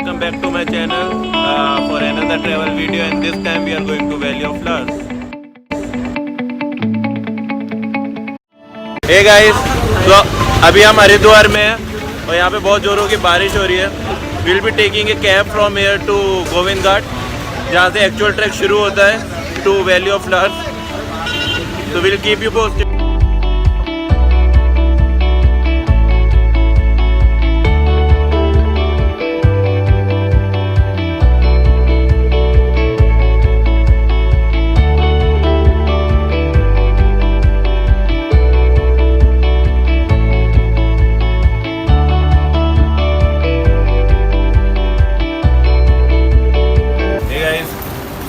welcome back to my channel for another travel video, and this time we are going to Valley of Flowers. Hey guys, तो अभी हम हरिद्वार में हैं और यहाँ पे बहुत जोरों की बारिश हो रही है. We'll be taking a cab from here to Govind Ghat, जहाँ से एक्चुअल ट्रैक शुरू होता है to Valley of Flowers. So we'll keep you posted.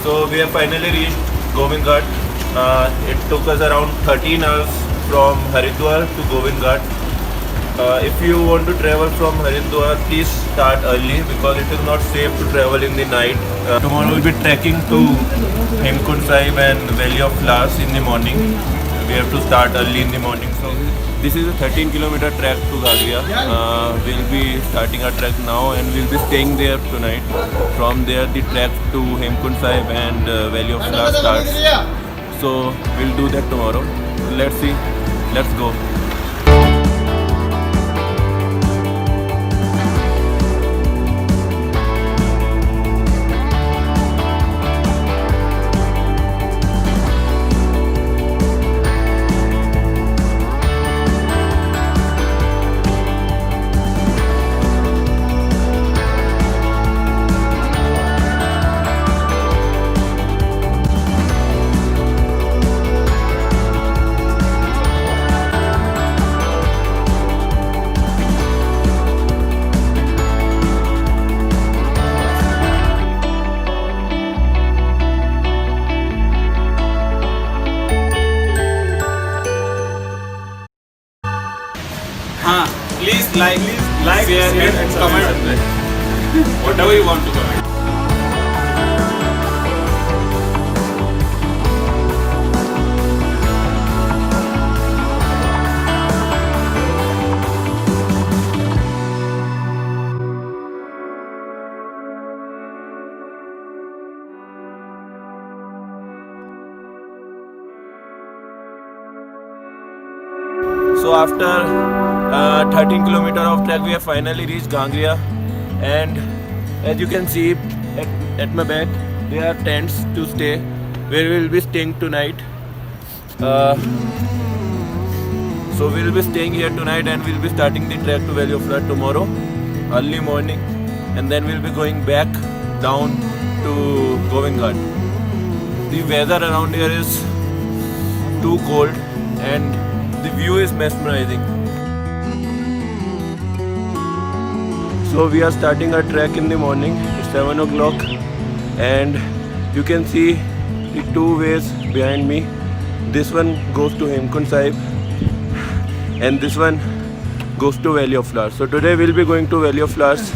So we have finally reached Govind Ghat. It took us around 13 hours from Haridwar to Govind Ghat. If you want to travel from Haridwar, please start early because it is not safe to travel in the night. Tomorrow we'll be trekking to Hemkund Sahib and Valley of Flowers in the morning. We have to start early in the morning. So this is a 13-kilometer trek to Gagria. We'll be starting our trek now and we'll be staying there tonight. From there the trek to Hemkund Sahib and Valley of Flowers starts. So we'll do that tomorrow. Let's see. Let's go. Please like, share and comment. Whatever you want to comment. So after 13 kilometer of trek, we have finally reached Gangria, and as you can see at my back, there are tents to stay where we will be staying tonight. So we will be staying here tonight and we will be starting the trek to Valley of Flowers tomorrow early morning, and then we will be going back down to Govind Ghat. The weather around here is too cold and the view is mesmerizing. So we are starting our trek in the morning. It's 7 o'clock and you can see the two ways behind me. This one goes to Hemkund Sahib and this one goes to Valley of Flowers. So today we'll be going to Valley of Flowers.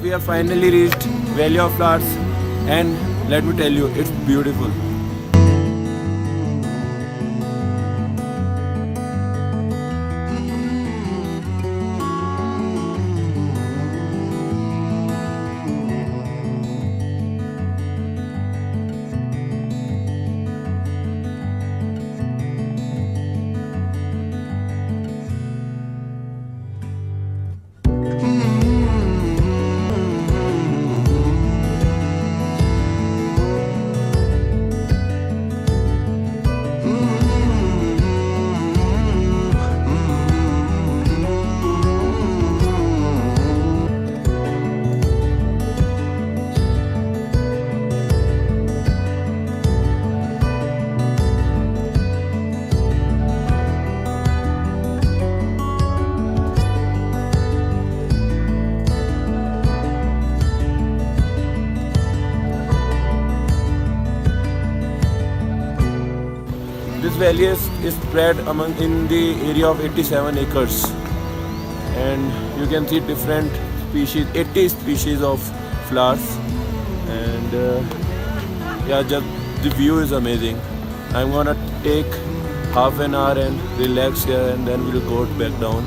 We have finally reached Valley of Flowers and let me tell you, it's beautiful. valley is spread in the area of 87 acres, and you can see different species, 80 species of flowers, and yeah, just the view is amazing. I'm gonna take half an hour and relax here, and then we'll go back down.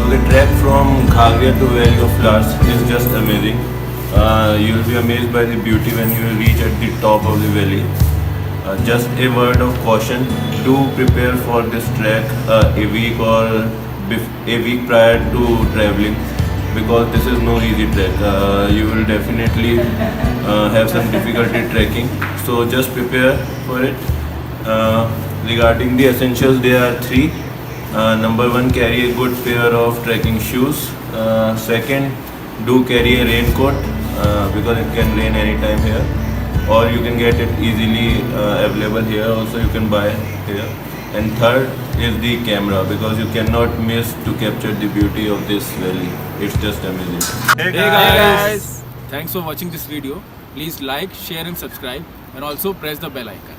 The trek from Ghagra to Valley of Flowers is just amazing. You'll be amazed by the beauty when you reach at the top of the valley. Just a word of caution: do prepare for this trek a week prior to traveling, because this is no easy trek. You will definitely have some difficulty trekking. So just prepare for it. Regarding the essentials, there are three. Number one, carry a good pair of trekking shoes. Second, do carry a raincoat because it can rain anytime here, or you can get it easily available here. Also, you can buy here. And third is the camera, because you cannot miss to capture the beauty of this valley. It's just amazing. Hey guys! Thanks for watching this video. Please like, share and subscribe, and also press the bell icon.